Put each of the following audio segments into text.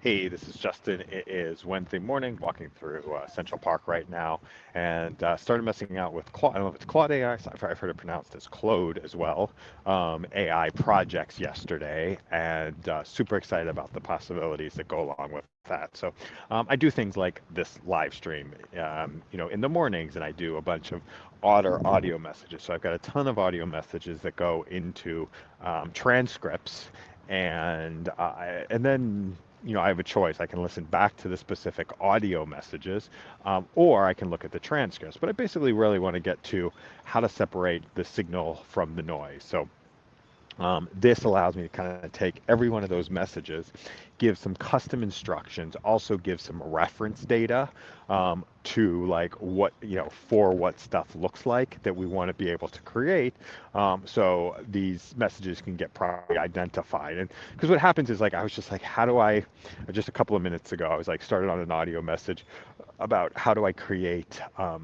Hey, this is Justin. It is Wednesday morning, walking through Central Park right now, and started messing out with Claude. I don't know if it's Claude AI. I've heard it pronounced as Claude as well. AI projects yesterday, and super excited about the possibilities that go along with that. So I do things like this live stream, in the mornings, and I do a bunch of audio messages. So I've got a ton of audio messages that go into transcripts and then I have a choice. I can listen back to the specific audio messages, or I can look at the transcripts. But I basically really want to get to how to separate the signal from the noise. So this allows me to kind of take every one of those messages, give some custom instructions, also give some reference data to like what, for what stuff looks like that we want to be able to create. So these messages can get properly identified. And because what happens is like, I was just like, how do I, just a couple of minutes ago, I was like, started on an audio message about how do I create, how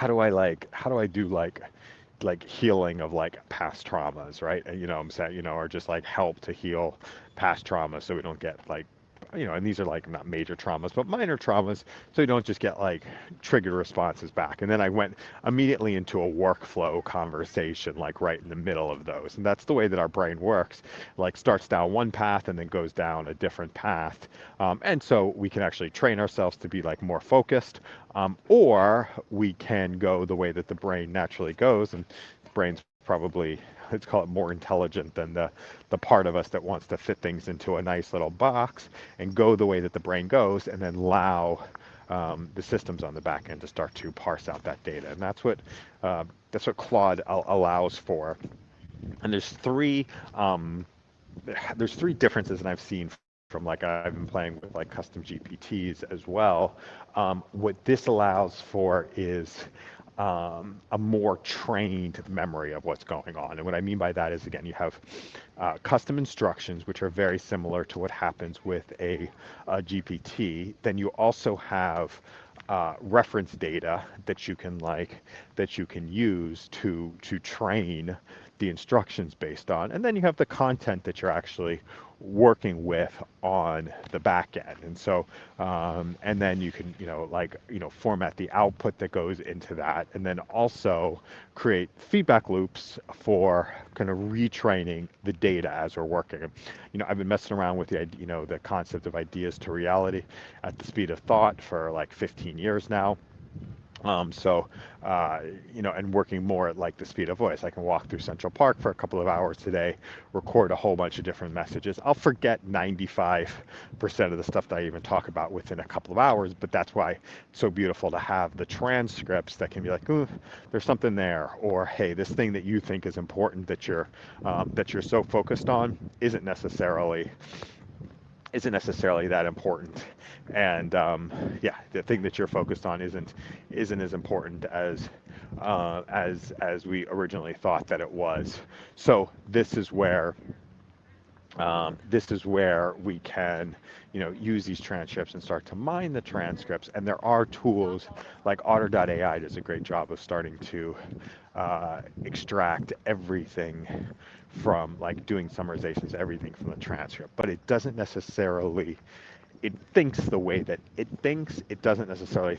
do I do like healing of like past traumas, right? And I'm saying, or just like help to heal past traumas so we don't get like, and these are like not major traumas, but minor traumas, so you don't just get like triggered responses back. And then I went immediately into a workflow conversation, like right in the middle of those. And that's the way that our brain works, like starts down one path and then goes down a different path. And so we can actually train ourselves to be like more focused, or we can go the way that the brain naturally goes. And the brain's probably, let's call it more intelligent than the part of us that wants to fit things into a nice little box and go the way that the brain goes, and then allow the systems on the back end to start to parse out that data. And that's what Claude allows for. And there's three differences that I've seen from like I've been playing with like custom GPTs as well. What this allows for is a more trained memory of what's going on. And what I mean by that is, again, you have custom instructions, which are very similar to what happens with a GPT. Then you also have reference data that you can use to train the instructions based on. And then you have the content that you're actually working with on the back end. And so, and then you can, format the output that goes into that, and then also create feedback loops for kind of retraining the data as we're working. I've been messing around with the concept of ideas to reality at the speed of thought for like 15 years now. So, and working more at like the speed of voice. I can walk through Central Park for a couple of hours today, record a whole bunch of different messages. I'll forget 95% of the stuff that I even talk about within a couple of hours, but that's why it's so beautiful to have the transcripts that can be like, ooh, there's something there, or hey, this thing that you think is important that you're so focused on isn't necessarily that important, and yeah, the thing that you're focused on isn't as important as we originally thought that it was. So this is where we can, use these transcripts and start to mine the transcripts. And there are tools like Otter.ai does a great job of starting to extract everything from like doing summarizations, everything from the transcript. But it doesn't necessarily, it thinks the way that it thinks. It doesn't necessarily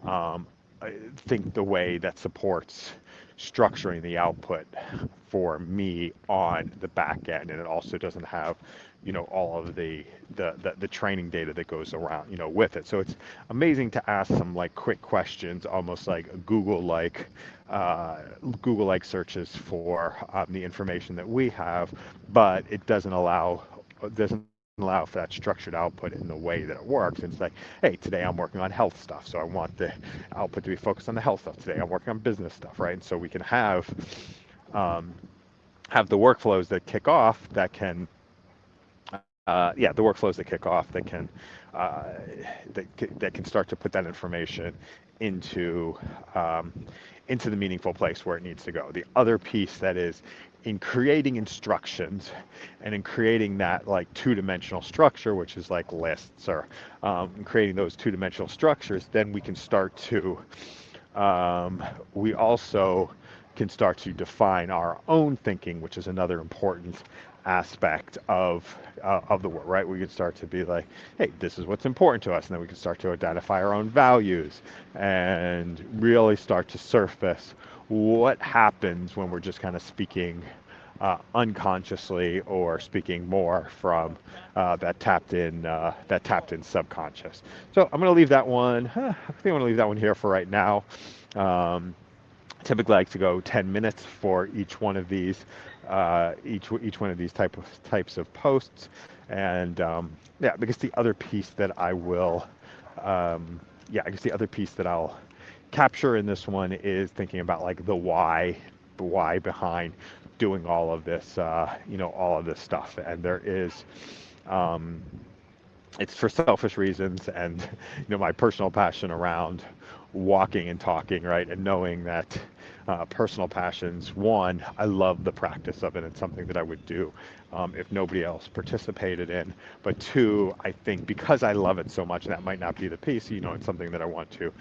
um, think the way that supports structuring the output for me on the back end. And it also doesn't have, all of the training data that goes around, with it. So it's amazing to ask some like quick questions, almost like uh, Google like searches for the information that we have, but it doesn't allow for that structured output in the way that it works. It's like, hey, today I'm working on health stuff, so I want the output to be focused on the health stuff. Today I'm working on business stuff, right? And so we can um, have the workflows that kick off that can yeah, the workflows that kick off uh, that can start to put that information into um, into the meaningful place where it needs to go. The other piece that is in creating instructions and in creating that like two-dimensional structure, which is like lists, or creating those two-dimensional structures, then we can start to we also can start to define our own thinking, which is another important aspect of the work, right? We could start to be like, hey, this is what's important to us, and then we can start to identify our own values and really start to surface what happens when we're just kind of speaking unconsciously or speaking more from that tapped in subconscious. So I'm going to leave that one. I think I'm going to leave that one here for right now. Um, Typically like to go 10 minutes for each one of these, each one of these types of posts, and yeah, because the other piece that I will, yeah, I guess the other piece that I'll capture in this one is thinking about like the why behind doing all of this, all of this stuff, and there is. Um, it's for selfish reasons and my personal passion around walking and talking, right, and knowing that personal passions, one, I love the practice of it. It's something that I would do if nobody else participated in, but two, I think because I love it so much, and that might not be the piece, it's something that I want to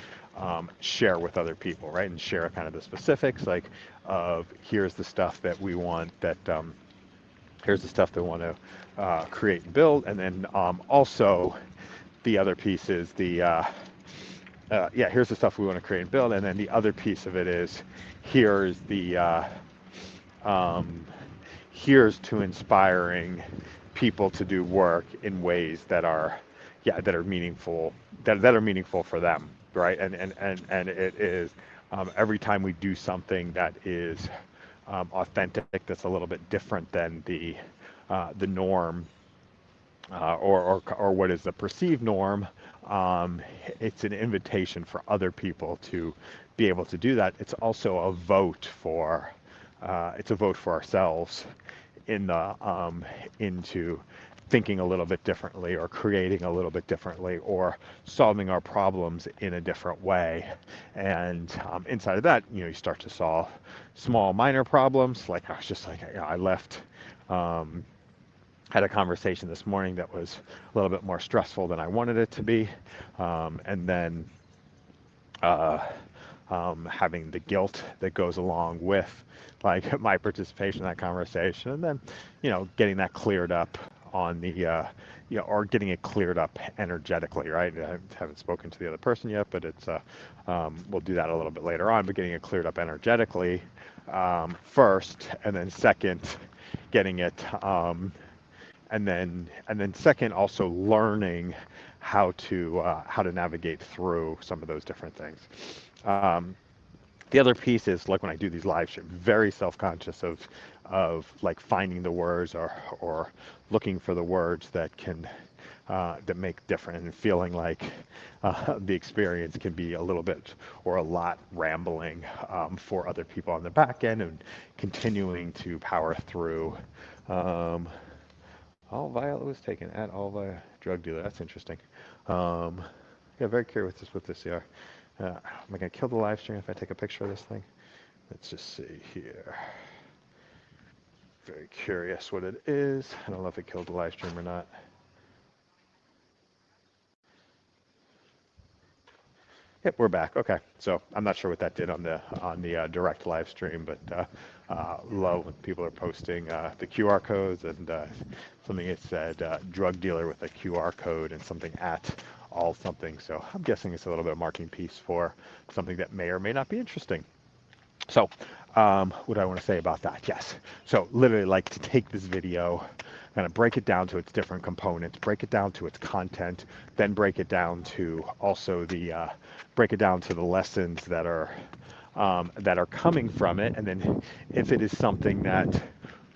share with other people, right, and share kind of the specifics, like of here's the stuff that we want that here's the stuff they want to create and build, and then also the other piece is yeah, here's the stuff we want to create and build, and then the other piece of it is here's the um, here's to inspiring people to do work in ways that are that are meaningful, that are meaningful for them, right? And it is every time we do something that is authentic, that's a little bit different than the norm, or what is the perceived norm. It's an invitation for other people to be able to do that. It's also a vote for it's a vote for ourselves in the into thinking a little bit differently, or creating a little bit differently, or solving our problems in a different way. And inside of that, you start to solve small minor problems. Like I was just like, I left had a conversation this morning that was a little bit more stressful than I wanted it to be, and then uh, having the guilt that goes along with like my participation in that conversation, and then getting that cleared up on the or getting it cleared up energetically, right? I haven't spoken to the other person yet, but it's we'll do that a little bit later on, but getting it cleared up energetically first, and then second, getting it and then second, also learning how to navigate through some of those different things. Um, the other piece is like when I do these live streams, very self-conscious of like finding the words, or looking for the words that can that make different, and feeling like the experience can be a little bit or a lot rambling for other people on the back end, and continuing to power through. Um, all Violet was taken at all via drug dealer. That's interesting. Um, yeah, very curious what this here. Am I gonna kill the live stream if I take a picture of this thing? Let's just see here. Very curious what it is. I don't know if it killed the live stream or not. Yep, we're back. Okay, so I'm not sure what that did on the direct live stream, but love when people are posting the QR codes, and something it said drug dealer with a QR code and something at all something. So I'm guessing it's a little bit of marking piece for something that may or may not be interesting. So what do I want to say about that? Yes. So literally, like, to take this video, kind of break it down to its different components, break it down to its content, then break it down to also break it down to the lessons that are coming from it, and then if it is something that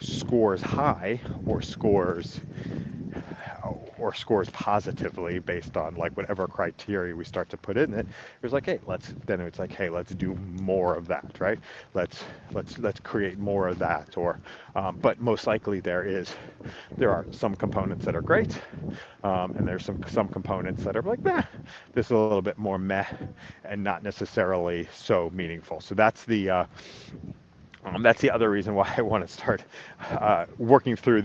scores high, or scores positively based on like whatever criteria we start to put in it, it's like, hey, let's do more of that, right? Let's create more of that. Or but most likely there are some components that are great, and there's some components that are like, nah, this is a little bit more meh, and not necessarily so meaningful. So that's the other reason why I want to start working through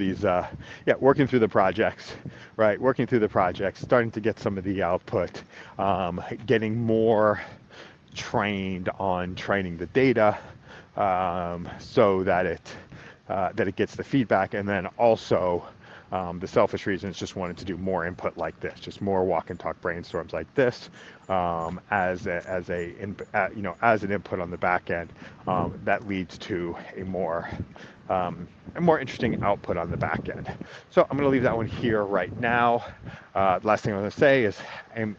working through the projects, right? Working through the projects, starting to get some of the output, getting more trained on training the data, so that that it gets the feedback, and then also the selfish reason is just wanted to do more input like this, just more walk and talk brainstorms like this as an input on the back end that leads to a more interesting output on the back end. So I'm going to leave that one here right now. Last thing I'm going to say is I'm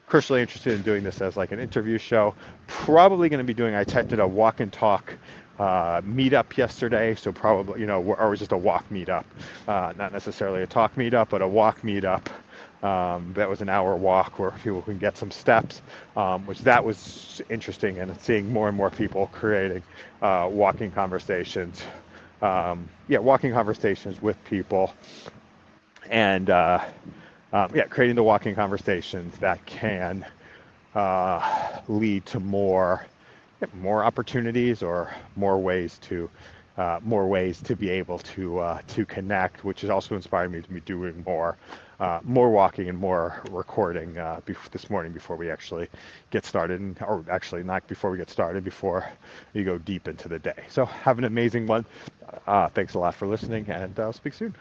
crucially interested in doing this as like an interview show. Probably going to be doing, I did a walk and talk meetup yesterday, so probably, or just a walk meetup, not necessarily a talk meetup, but a walk meetup. That was an hour walk where people can get some steps, which that was interesting, and seeing more and more people creating walking conversations. Walking conversations with people, and creating the walking conversations that can lead to more opportunities or more ways to be able to connect, which is also inspiring me to be doing more walking and more recording this morning before we actually get started, or actually not before we get started, before you go deep into the day. So have an amazing one. Thanks a lot for listening, and I'll speak soon.